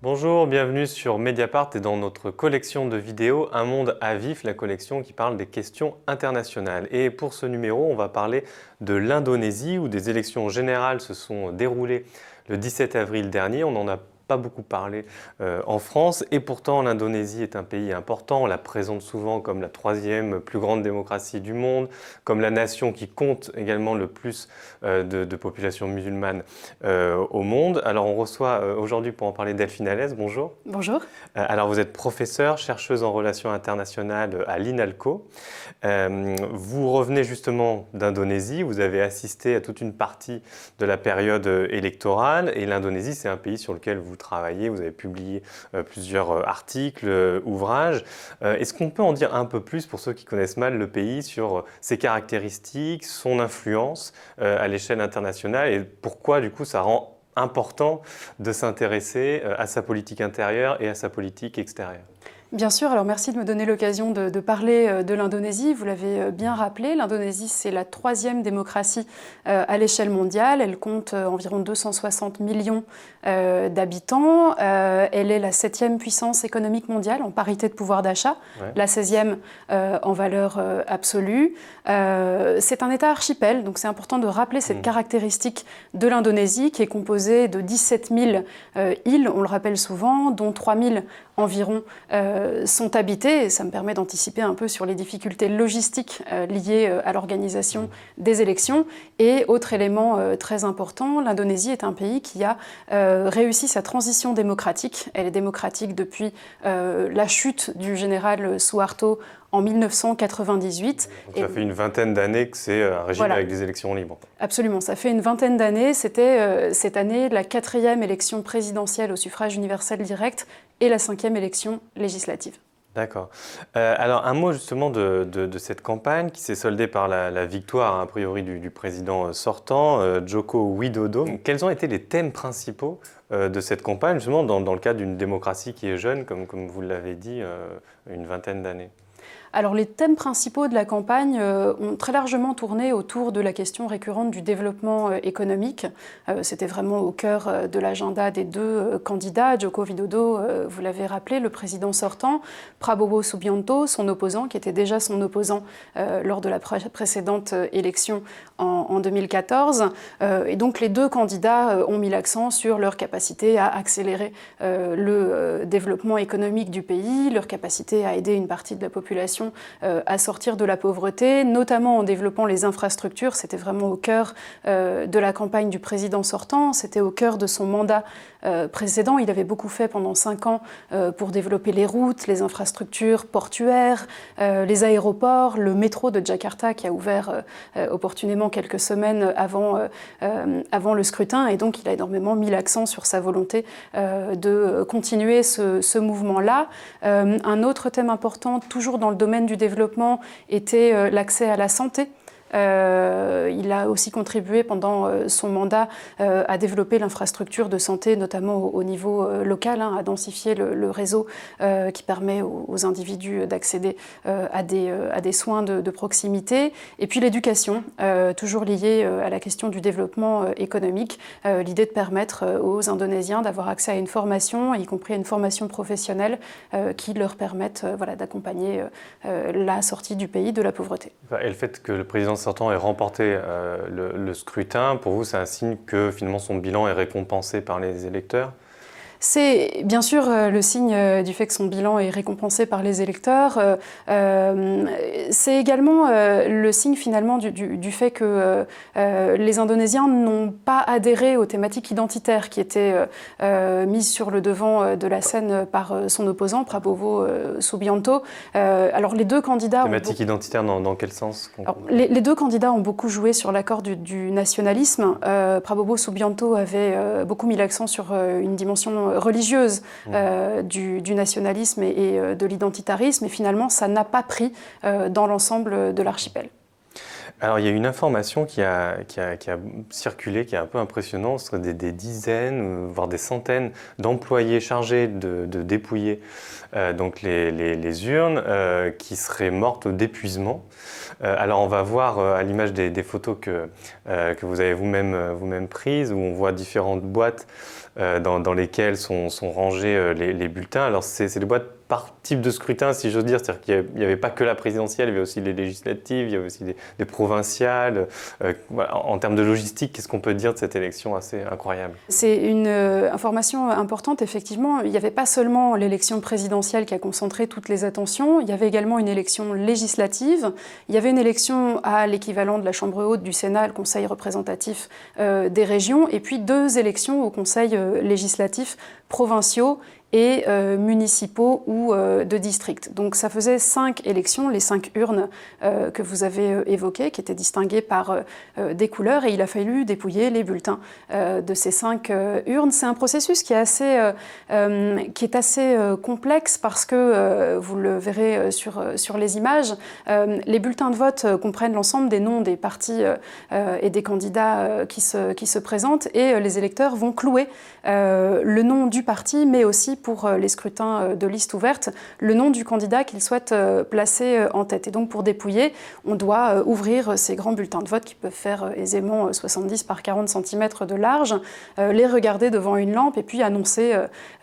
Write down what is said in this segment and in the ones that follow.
Bonjour, bienvenue sur Mediapart et dans notre collection de vidéos Un monde à vif, la collection qui parle des questions internationales. Et pour ce numéro, on va parler de l'Indonésie où des élections générales se sont déroulées le 17 avril dernier. On en a pas beaucoup parlé en France et pourtant l'Indonésie est un pays important. On la présente souvent comme la troisième plus grande démocratie du monde, comme la nation qui compte également le plus de population musulmane au monde. Alors on reçoit aujourd'hui pour en parler Delphine Allès, bonjour. Bonjour. Alors vous êtes professeure, chercheuse en relations internationales à l'INALCO. Vous revenez justement d'Indonésie, vous avez assisté à toute une partie de la période électorale et l'Indonésie c'est un pays sur lequel vous travaillez, vous avez publié plusieurs articles, ouvrages. Est-ce qu'on peut en dire un peu plus pour ceux qui connaissent mal le pays sur ses caractéristiques, son influence à l'échelle internationale et pourquoi du coup ça rend important de s'intéresser à sa politique intérieure et à sa politique extérieure? Bien sûr, alors merci de me donner l'occasion de parler de l'Indonésie. Vous l'avez bien rappelé, l'Indonésie c'est la troisième démocratie à l'échelle mondiale. Elle compte environ 260 millions d'habitants. Elle est la 7e puissance économique mondiale en parité de pouvoir d'achat, la 16e en valeur absolue. C'est un État archipel, donc c'est important de rappeler cette caractéristique de l'Indonésie qui est composée de 17 000 îles, on le rappelle souvent, dont 3 000 environ sont habités, et ça me permet d'anticiper un peu sur les difficultés logistiques liées à l'organisation des élections. Et autre élément très important, l'Indonésie est un pays qui a réussi sa transition démocratique. Elle est démocratique depuis la chute du général Suharto en 1998. Donc ça fait une vingtaine d'années que c'est un régime avec des élections libres. Absolument, ça fait une vingtaine d'années. C'était cette année la 4e élection présidentielle au suffrage universel direct et la 5e élection législative. D'accord. Alors un mot justement de cette campagne qui s'est soldée par la victoire a priori du président sortant, Joko Widodo. Quels ont été les thèmes principaux de cette campagne justement dans le cadre d'une démocratie qui est jeune, comme vous l'avez dit, une vingtaine d'années? Alors les thèmes principaux de la campagne ont très largement tourné autour de la question récurrente du développement économique. C'était vraiment au cœur de l'agenda des deux candidats. Joko Widodo, vous l'avez rappelé, le président sortant, Prabowo Subianto, son opposant, qui était déjà son opposant lors de la précédente élection en 2014. Et donc les deux candidats ont mis l'accent sur leur capacité à accélérer le développement économique du pays, leur capacité à aider une partie de la population à sortir de la pauvreté, notamment en développant les infrastructures. C'était vraiment au cœur de la campagne du président sortant, c'était au cœur de son mandat précédent. Il avait beaucoup fait pendant 5 ans pour développer les routes, les infrastructures portuaires, les aéroports, le métro de Jakarta qui a ouvert opportunément quelques semaines avant le scrutin. Et donc il a énormément mis l'accent sur sa volonté de continuer ce mouvement-là. Un autre thème important, toujours dans le domaine du développement, était l'accès à la santé. Il a aussi contribué pendant son mandat à développer l'infrastructure de santé, notamment au niveau local, à densifier le réseau qui permet aux individus d'accéder à des soins de proximité. Et puis l'éducation, toujours liée à la question du développement économique, l'idée de permettre aux Indonésiens d'avoir accès à une formation, y compris à une formation professionnelle qui leur permette d'accompagner la sortie du pays de la pauvreté. Et le fait que le président sortant ait remporté le scrutin, pour vous, c'est un signe que finalement son bilan est récompensé par les électeurs? C'est bien sûr le signe du fait que son bilan est récompensé par les électeurs. C'est également le signe finalement du fait que les Indonésiens n'ont pas adhéré aux thématiques identitaires qui étaient mises sur le devant de la scène par son opposant, Prabowo Subianto. Alors les deux candidats... Thématiques identitaires dans quel sens? Alors, les deux candidats ont beaucoup joué sur l'accord du nationalisme. Prabowo Subianto avait beaucoup mis l'accent sur une dimension religieuse du nationalisme et de l'identitarisme, et finalement ça n'a pas pris dans l'ensemble de l'archipel. Alors, il y a une information qui a circulé, qui est un peu impressionnante. Ce serait des dizaines, voire des centaines d'employés chargés de dépouiller donc les urnes qui seraient mortes au d'épuisement. Alors, on va voir à l'image des photos que vous avez vous-même prises, où on voit différentes boîtes dans lesquelles sont rangés les bulletins. Alors, c'est des boîtes par type de scrutin, si j'ose dire, c'est-à-dire qu'il n'y avait pas que la présidentielle, il y avait aussi les législatives, il y avait aussi des provinciales. Voilà. En termes de logistique, qu'est-ce qu'on peut dire de cette élection assez incroyable? C'est une information importante, effectivement. Il n'y avait pas seulement l'élection présidentielle qui a concentré toutes les attentions, il y avait également une élection législative, il y avait une élection à l'équivalent de la Chambre haute du Sénat, le Conseil représentatif des régions, et puis 2 élections au Conseil législatif provinciaux et municipaux ou de districts. Donc ça faisait 5 élections, les 5 urnes que vous avez évoquées, qui étaient distinguées par des couleurs, et il a fallu dépouiller les bulletins de ces 5 urnes. C'est un processus qui est assez complexe parce que, vous le verrez sur les images, les bulletins de vote comprennent l'ensemble des noms des partis et des candidats qui se présentent, et les électeurs vont clouer le nom du parti, mais aussi pour les scrutins de liste ouverte, le nom du candidat qu'ils souhaitent placer en tête. Et donc pour dépouiller, on doit ouvrir ces grands bulletins de vote qui peuvent faire aisément 70 par 40 cm de large, les regarder devant une lampe et puis annoncer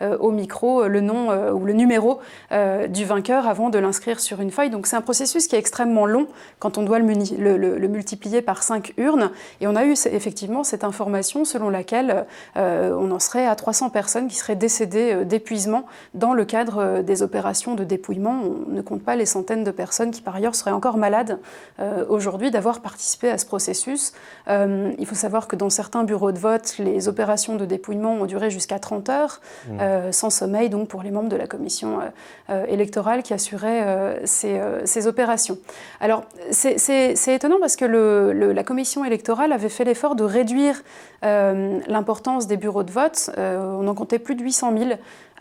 au micro le nom ou le numéro du vainqueur avant de l'inscrire sur une feuille. Donc c'est un processus qui est extrêmement long quand on doit le multiplier par 5 urnes. Et on a eu effectivement cette information selon laquelle on en serait à 300 personnes qui seraient décédées d'épuisement dans le cadre des opérations de dépouillement. On ne compte pas les centaines de personnes qui par ailleurs seraient encore malades aujourd'hui d'avoir participé à ce processus. Il faut savoir que dans certains bureaux de vote, les opérations de dépouillement ont duré jusqu'à 30 heures, sans sommeil donc pour les membres de la commission électorale qui assurait ces opérations. Alors c'est étonnant parce que la commission électorale avait fait l'effort de réduire l'importance des bureaux de vote. On en comptait plus de 800 000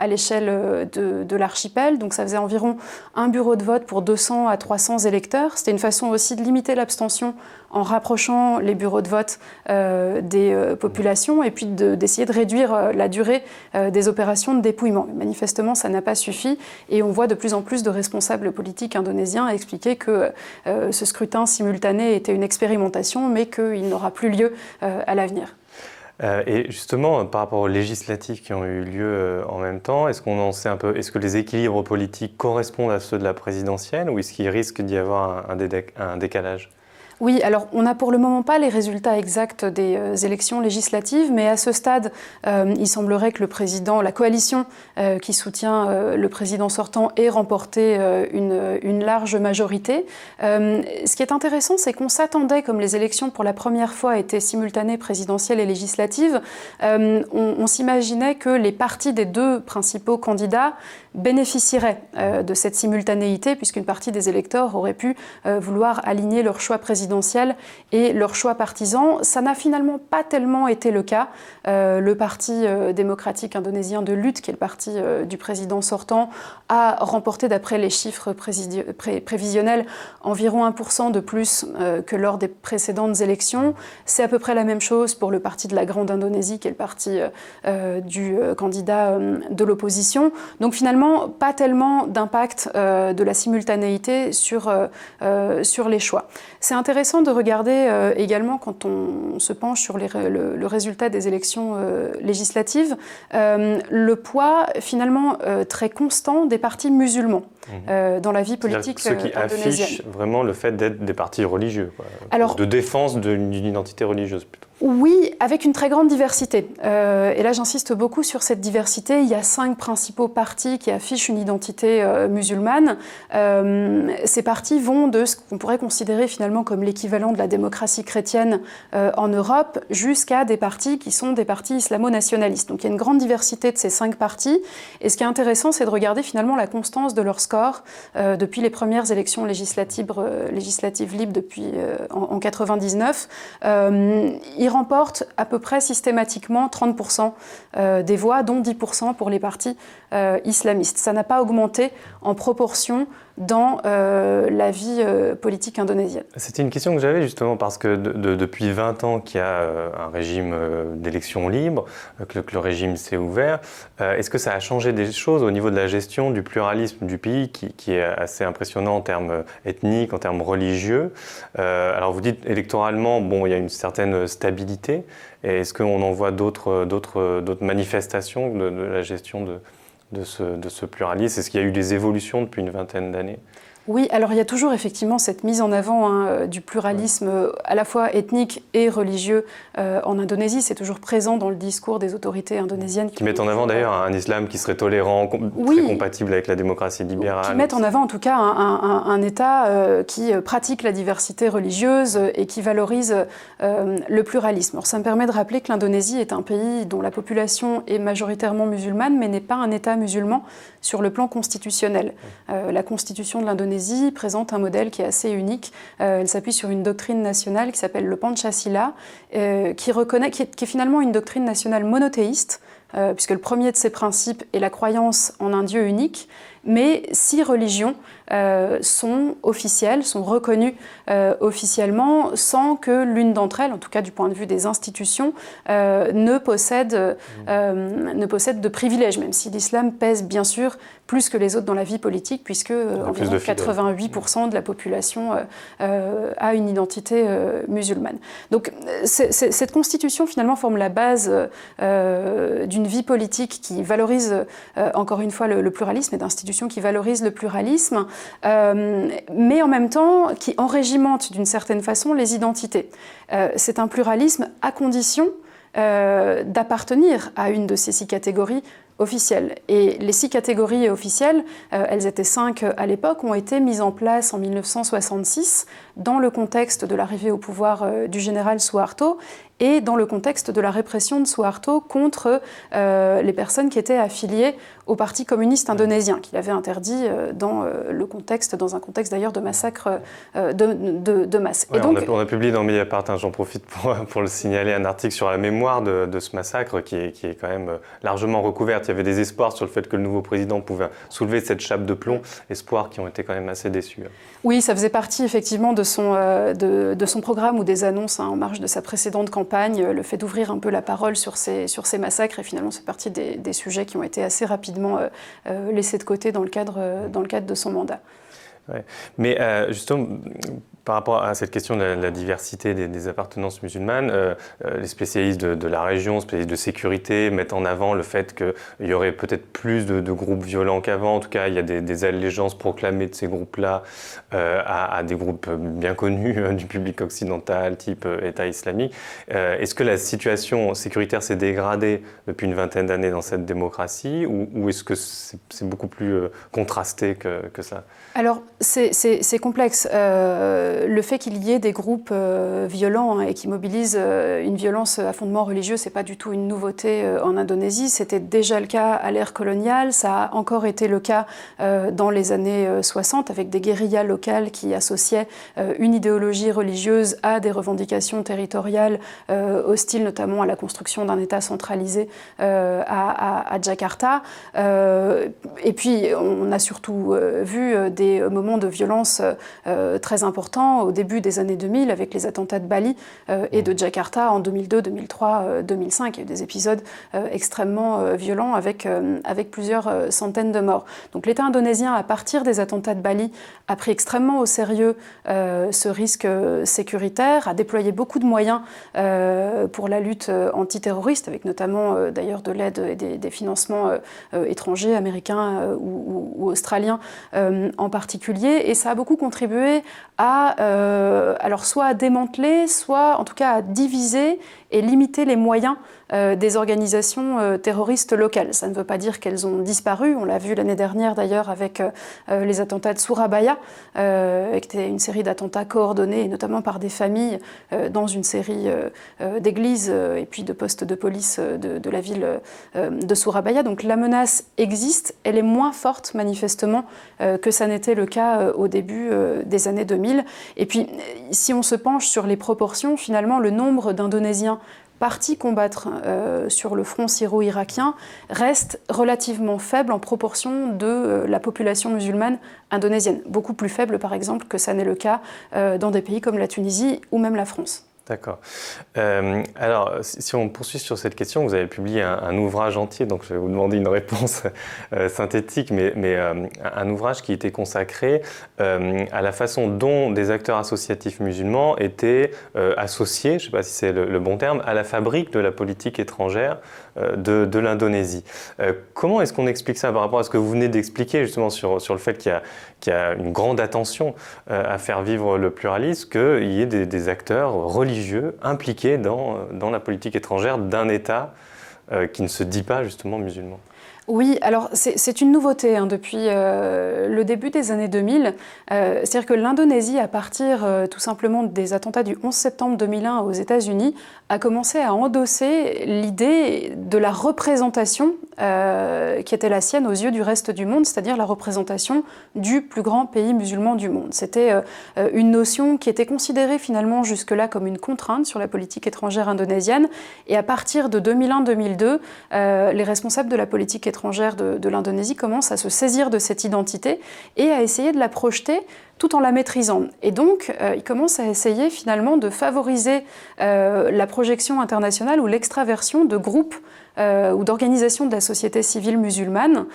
à l'échelle de l'archipel, donc ça faisait environ un bureau de vote pour 200 à 300 électeurs. C'était une façon aussi de limiter l'abstention en rapprochant les bureaux de vote des populations et puis d'essayer de réduire la durée des opérations de dépouillement. Manifestement, ça n'a pas suffi et on voit de plus en plus de responsables politiques indonésiens expliquer que ce scrutin simultané était une expérimentation mais qu'il n'aura plus lieu à l'avenir. Et justement, par rapport aux législatives qui ont eu lieu en même temps, est-ce qu'on en sait un peu, est-ce que les équilibres politiques correspondent à ceux de la présidentielle ou est-ce qu'il risque d'y avoir un décalage ? Oui, alors on n'a pour le moment pas les résultats exacts des élections législatives, mais à ce stade, il semblerait que la coalition qui soutient le président sortant ait remporté une large majorité. Ce qui est intéressant, c'est qu'on s'attendait, comme les élections pour la première fois étaient simultanées présidentielles et législatives, on s'imaginait que les partis des 2 principaux candidats bénéficieraient de cette simultanéité, puisqu'une partie des électeurs aurait pu vouloir aligner leur choix présidentiel et leur choix partisan. Ça n'a finalement pas tellement été le cas. Le Parti démocratique indonésien de lutte, qui est le parti du président sortant, a remporté, d'après les chiffres prévisionnels, environ 1% de plus que lors des précédentes élections. C'est à peu près la même chose pour le Parti de la Grande Indonésie, qui est le parti du candidat de l'opposition. Donc finalement, pas tellement d'impact de la simultanéité sur les choix. C'est intéressant de regarder également, quand on se penche sur le résultat des élections législatives, le poids finalement très constant des partis musulmans dans la vie politique indonésienne. Ceux qui affichent vraiment le fait d'être des partis religieux, quoi. Alors, de défense d'une identité religieuse plutôt. Oui, avec une très grande diversité. Et là, j'insiste beaucoup sur cette diversité. Il y a 5 principaux partis qui affichent une identité musulmane. Ces partis vont de ce qu'on pourrait considérer finalement comme l'équivalent de la démocratie chrétienne en Europe, jusqu'à des partis qui sont des partis islamo-nationalistes. Donc il y a une grande diversité de ces 5 partis. Et ce qui est intéressant, c'est de regarder finalement la constance de leur score depuis les premières élections législatives libres en 1999. Ils remportent à peu près systématiquement 30% des voix, dont 10% pour les partis islamistes. Ça n'a pas augmenté en proportion dans la vie politique indonésienne. C'était une question que j'avais justement parce que depuis 20 ans qu'il y a un régime d'élection libre, que le régime s'est ouvert. Est-ce que ça a changé des choses au niveau de la gestion du pluralisme du pays qui est assez impressionnant en termes ethniques, en termes religieux? Alors vous dites électoralement, bon, il y a une certaine stabilité. Est-ce qu'on en voit d'autres manifestations de la gestion de ce pluralisme? Est-ce qu'il y a eu des évolutions depuis une vingtaine d'années? Oui, alors il y a toujours effectivement cette mise en avant du pluralisme à la fois ethnique et religieux en Indonésie. C'est toujours présent dans le discours des autorités indonésiennes. Qui mettent en avant d'ailleurs un islam qui serait tolérant, très compatible avec la démocratie libérale. Qui mettent en avant en tout cas un État qui pratique la diversité religieuse et qui valorise le pluralisme. Alors ça me permet de rappeler que l'Indonésie est un pays dont la population est majoritairement musulmane, mais n'est pas un État musulman sur le plan constitutionnel. La constitution de l'Indonésie présente un modèle qui est assez unique. Elle s'appuie sur une doctrine nationale qui s'appelle le Pancasila, qui est finalement une doctrine nationale monothéiste, puisque le premier de ses principes est la croyance en un Dieu unique, mais 6 religions sont officielles, sont reconnues officiellement, sans que l'une d'entre elles, en tout cas du point de vue des institutions, ne possède de privilèges, même si l'islam pèse bien sûr plus que les autres dans la vie politique, puisque environ 88% de la population a une identité musulmane. Donc cette constitution finalement forme la base d'une vie politique qui valorise encore une fois le pluralisme et d'institutions qui valorisent le pluralisme, mais en même temps qui enrégimente d'une certaine façon les identités. C'est un pluralisme à condition d'appartenir à une de ces 6 catégories officielles. Et les 6 catégories officielles, elles étaient 5 à l'époque, ont été mises en place en 1966 dans le contexte de l'arrivée au pouvoir du général Suharto et dans le contexte de la répression de Suharto contre les personnes qui étaient affiliées au Parti communiste indonésien, qu'il avait interdit dans un contexte d'ailleurs de massacre de masse. Ouais, et donc, on a publié dans Mediapart, j'en profite pour le signaler, un article sur la mémoire de ce massacre qui est quand même largement recouverte. Il y avait des espoirs sur le fait que le nouveau président pouvait soulever cette chape de plomb, espoirs qui ont été quand même assez déçus. Oui, ça faisait partie effectivement de son programme ou des annonces en marge de sa précédente campagne, le fait d'ouvrir un peu la parole sur ces massacres, et finalement c'est partie des sujets qui ont été assez rapidement laissés de côté dans le cadre de son mandat. Ouais. Mais justement, par rapport à cette question de la diversité des appartenances musulmanes, les spécialistes de la région, spécialistes de sécurité, mettent en avant le fait qu'il y aurait peut-être plus de groupes violents qu'avant. En tout cas, il y a des allégeances proclamées de ces groupes-là à des groupes bien connus du public occidental, type État islamique. Est-ce que la situation sécuritaire s'est dégradée depuis une vingtaine d'années dans cette démocratie, ou est-ce que c'est beaucoup plus contrasté que ça? Alors, c'est complexe. Le fait qu'il y ait des groupes violents et qui mobilisent une violence à fondement religieux, c'est pas du tout une nouveauté en Indonésie. C'était déjà le cas à l'ère coloniale. Ça a encore été le cas dans les années 60 avec des guérillas locales qui associaient une idéologie religieuse à des revendications territoriales hostiles, notamment à la construction d'un État centralisé à Jakarta. Et puis, on a surtout vu des moments de violence très importants au début des années 2000 avec les attentats de Bali et de Jakarta en 2002, 2003, 2005. Il y a eu des épisodes extrêmement violents avec plusieurs centaines de morts. Donc l'État indonésien, à partir des attentats de Bali, a pris extrêmement au sérieux ce risque sécuritaire, a déployé beaucoup de moyens pour la lutte antiterroriste, avec notamment d'ailleurs de l'aide et des financements étrangers, américains ou australiens en particulier. Et ça a beaucoup contribué à alors soit à démanteler, soit en tout cas à diviser et limiter les moyens des organisations terroristes locales. Ça ne veut pas dire qu'elles ont disparu. On l'a vu l'année dernière d'ailleurs avec les attentats de Surabaya, qui était une série d'attentats coordonnés, notamment par des familles dans une série d'églises et puis de postes de police de la ville de Surabaya. Donc la menace existe, elle est moins forte manifestement que ça n'était le cas au début des années 2000. Et puis si on se penche sur les proportions, finalement le nombre d'Indonésiens partis combattre sur le front syro-irakien reste relativement faible en proportion de la population musulmane indonésienne. Beaucoup plus faible, par exemple, que ça n'est le cas dans des pays comme la Tunisie ou même la France. D'accord. Alors, si on poursuit sur cette question, vous avez publié un ouvrage entier, donc je vais vous demander une réponse synthétique, mais un ouvrage qui était consacré à la façon dont des acteurs associatifs musulmans étaient associés, je ne sais pas si c'est le bon terme, à la fabrique de la politique étrangère de l'Indonésie. Comment est-ce qu'on explique ça par rapport à ce que vous venez d'expliquer justement sur le fait qu'il y a une grande attention à faire vivre le pluralisme, qu'il y ait des acteurs religieux impliqués dans la politique étrangère d'un État qui ne se dit pas justement musulman? Oui, alors c'est une nouveauté depuis le début des années 2000. C'est-à-dire que l'Indonésie, à partir tout simplement des attentats du 11 septembre 2001 aux États-Unis, a commencé à endosser l'idée de la représentation qui était la sienne aux yeux du reste du monde, c'est-à-dire la représentation du plus grand pays musulman du monde. C'était une notion qui était considérée finalement jusque-là comme une contrainte sur la politique étrangère indonésienne. Et à partir de 2001-2002, les responsables de la politique étrangère de l'Indonésie commencent à se saisir de cette identité et à essayer de la projeter tout en la maîtrisant. Et donc, ils commencent à essayer finalement de favoriser la projection internationale ou l'extraversion de groupes ou d'organisations de la société civile musulmane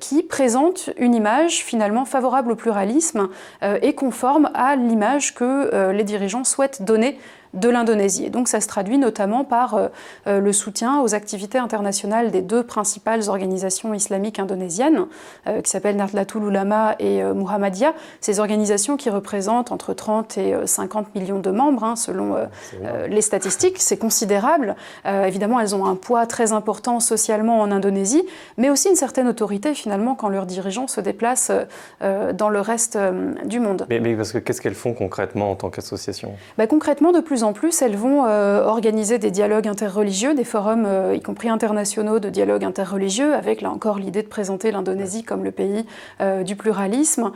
qui présentent une image finalement favorable au pluralisme et conforme à l'image que les dirigeants souhaitent donner de l'Indonésie. Et donc ça se traduit notamment par le soutien aux activités internationales des deux principales organisations islamiques indonésiennes, qui s'appellent Nahdlatul Ulama et Muhammadiyah. Ces organisations qui représentent entre 30 et 50 millions de membres, selon les statistiques, c'est considérable. Évidemment, elles ont un poids très important socialement en Indonésie, mais aussi une certaine autorité finalement quand leurs dirigeants se déplacent dans le reste du monde. Mais parce que qu'est-ce qu'elles font concrètement en tant qu'association? Concrètement, de plus en plus, elles vont organiser des dialogues interreligieux, des forums, y compris internationaux, de dialogue interreligieux, avec là encore l'idée de présenter l'Indonésie comme le pays du pluralisme.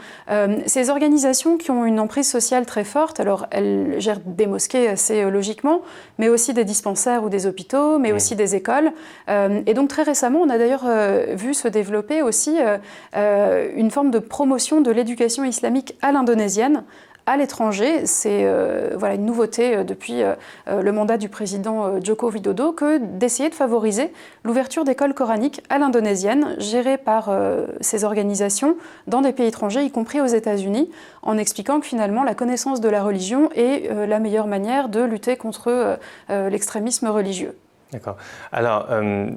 Ces organisations qui ont une emprise sociale très forte, alors elles gèrent des mosquées assez logiquement, mais aussi des dispensaires ou des hôpitaux, mais aussi des écoles. Et donc très récemment, on a d'ailleurs vu se développer aussi une forme de promotion de l'éducation islamique à l'indonésienne, à l'étranger. C'est une nouveauté depuis le mandat du président Joko Widodo que d'essayer de favoriser l'ouverture d'écoles coraniques à l'indonésienne, gérées par ces organisations dans des pays étrangers, y compris aux États-Unis, en expliquant que finalement la connaissance de la religion est la meilleure manière de lutter contre l'extrémisme religieux. D'accord. Alors,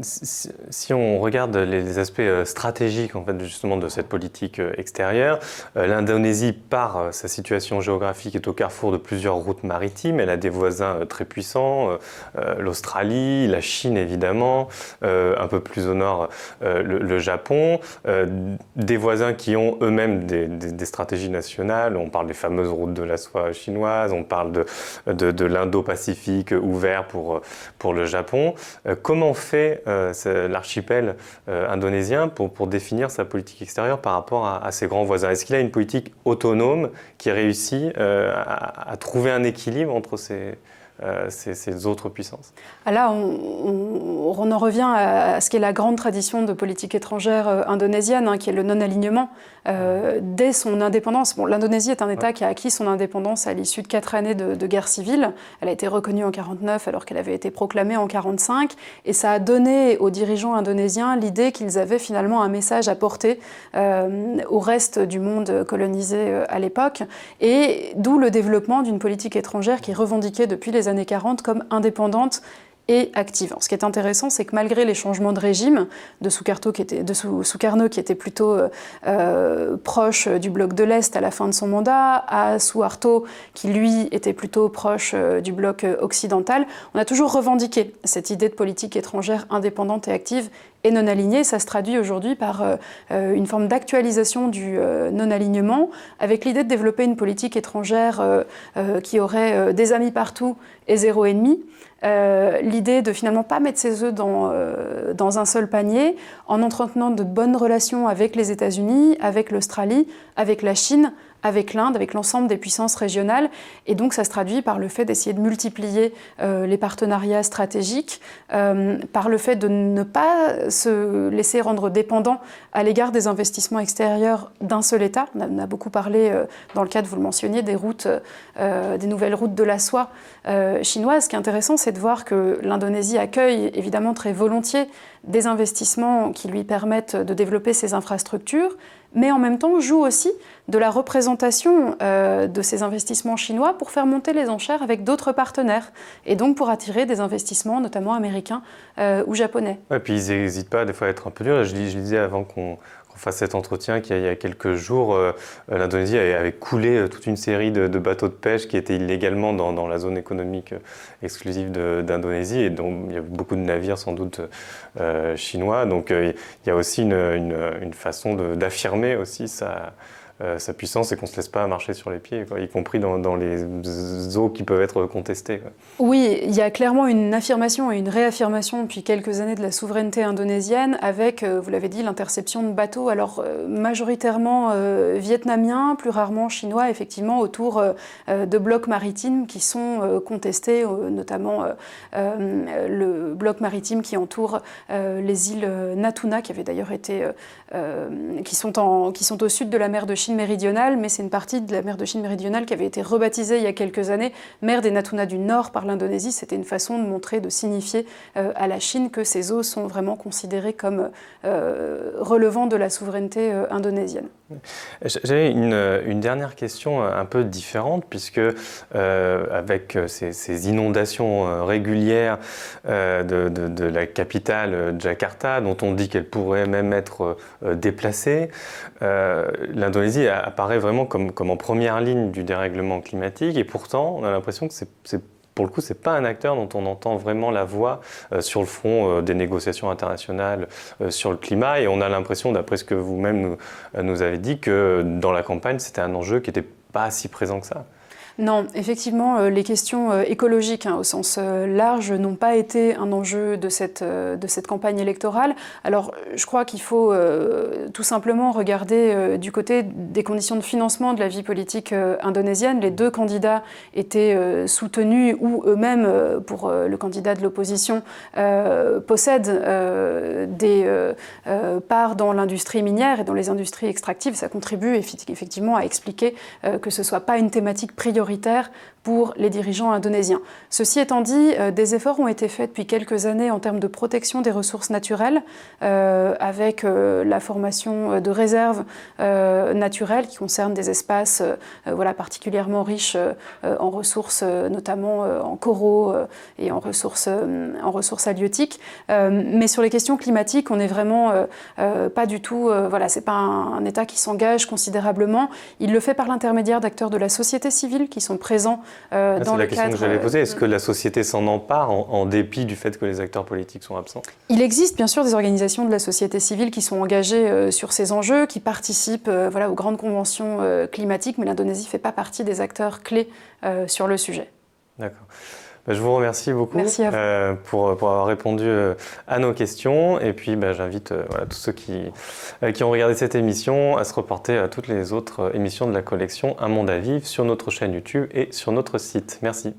si on regarde les aspects stratégiques en fait, justement de cette politique extérieure, l'Indonésie, par sa situation géographique, est au carrefour de plusieurs routes maritimes. Elle a des voisins très puissants, l'Australie, la Chine évidemment, un peu plus au nord le Japon, des voisins qui ont eux-mêmes des stratégies nationales. On parle des fameuses routes de la soie chinoises, on parle de l'Indo-Pacifique ouvert pour le Japon. Comment fait l'archipel indonésien pour définir sa politique extérieure par rapport à ses grands voisins? Est-ce qu'il a une politique autonome qui réussit à trouver un équilibre entre ces autres puissances? Là, on en revient à ce qui est la grande tradition de politique étrangère indonésienne, qui est le non-alignement. Dès son indépendance, l'Indonésie est un État qui a acquis son indépendance à l'issue de 4 années de guerre civile. Elle a été reconnue en 1949 alors qu'elle avait été proclamée en 1945. Et ça a donné aux dirigeants indonésiens l'idée qu'ils avaient finalement un message à porter au reste du monde colonisé à l'époque. Et d'où le développement d'une politique étrangère qui revendiquait depuis les années 40 comme indépendante et active. Alors, ce qui est intéressant, c'est que malgré les changements de régime de Sukarno qui était plutôt proche du bloc de l'Est à la fin de son mandat, à Suharto qui lui était plutôt proche du bloc occidental, on a toujours revendiqué cette idée de politique étrangère indépendante et active et non alignée. Ça se traduit aujourd'hui par une forme d'actualisation du non-alignement, avec l'idée de développer une politique étrangère qui aurait des amis partout et zéro ennemi. L'idée de finalement pas mettre ses œufs dans un seul panier, en entretenant de bonnes relations avec les États-Unis, avec l'Australie, avec la Chine, avec l'Inde, avec l'ensemble des puissances régionales. Et donc ça se traduit par le fait d'essayer de multiplier les partenariats stratégiques, par le fait de ne pas se laisser rendre dépendant à l'égard des investissements extérieurs d'un seul État. On a beaucoup parlé, dans le cadre, vous le mentionniez, des nouvelles routes de la soie chinoises. Ce qui est intéressant, c'est de voir que l'Indonésie accueille évidemment très volontiers des investissements qui lui permettent de développer ses infrastructures, mais en même temps joue aussi de la représentation de ces investissements chinois pour faire monter les enchères avec d'autres partenaires, et donc pour attirer des investissements, notamment américains ou japonais. Et puis ils n'hésitent pas des fois à être un peu durs. Je disais avant qu'on fasse cet entretien qu'il y a quelques jours, l'Indonésie avait coulé toute une série de bateaux de pêche qui étaient illégalement dans la zone économique exclusive d'Indonésie, et donc il y a beaucoup de navires sans doute chinois. Donc il y a aussi une façon d'affirmer aussi sa puissance, et qu'on ne se laisse pas marcher sur les pieds, quoi, y compris dans les eaux qui peuvent être contestées, quoi. Oui, il y a clairement une affirmation et une réaffirmation depuis quelques années de la souveraineté indonésienne avec, vous l'avez dit, l'interception de bateaux, alors majoritairement vietnamiens, plus rarement chinois, effectivement, autour de blocs maritimes qui sont contestés, notamment le bloc maritime qui entoure les îles Natuna, qui avaient d'ailleurs été, qui sont au sud de la mer de Chine méridionale, mais c'est une partie de la mer de Chine méridionale qui avait été rebaptisée il y a quelques années mer des Natuna du Nord par l'Indonésie. C'était une façon de montrer, de signifier à la Chine que ces eaux sont vraiment considérées comme relevant de la souveraineté indonésienne. J'avais une dernière question un peu différente, puisque avec ces inondations régulières de la capitale Jakarta, dont on dit qu'elle pourrait même être déplacée, l'Indonésie apparaît vraiment comme en première ligne du dérèglement climatique, et pourtant on a l'impression que pour le coup, ce n'est pas un acteur dont on entend vraiment la voix sur le front des négociations internationales sur le climat, et on a l'impression, d'après ce que vous-même nous avez dit, que dans la campagne, c'était un enjeu qui n'était pas si présent que ça. Non, effectivement, les questions écologiques au sens large n'ont pas été un enjeu de cette campagne électorale. Alors, je crois qu'il faut tout simplement regarder du côté des conditions de financement de la vie politique indonésienne. Les deux candidats étaient soutenus, ou eux-mêmes, pour le candidat de l'opposition, possèdent des parts dans l'industrie minière et dans les industries extractives. Ça contribue effectivement à expliquer que ce ne soit pas une thématique prioritaire pour les dirigeants indonésiens. Ceci étant dit, des efforts ont été faits depuis quelques années en termes de protection des ressources naturelles, avec la formation de réserves naturelles qui concernent des espaces particulièrement riches en ressources, notamment en coraux et en ressources halieutiques. Mais sur les questions climatiques, on n'est vraiment pas du tout... c'est pas un État qui s'engage considérablement. Il le fait par l'intermédiaire d'acteurs de la société civile qui sont présents dans le cadre... C'est la question que j'allais poser. Est-ce que la société s'en empare en dépit du fait que les acteurs politiques sont absents? Il existe bien sûr des organisations de la société civile qui sont engagées sur ces enjeux, qui participent aux grandes conventions climatiques, mais l'Indonésie ne fait pas partie des acteurs clés sur le sujet. D'accord. Je vous remercie beaucoup. Merci à vous. Pour avoir répondu à nos questions. Et puis j'invite tous ceux qui ont regardé cette émission à se reporter à toutes les autres émissions de la collection Un monde à vivre sur notre chaîne YouTube et sur notre site. Merci.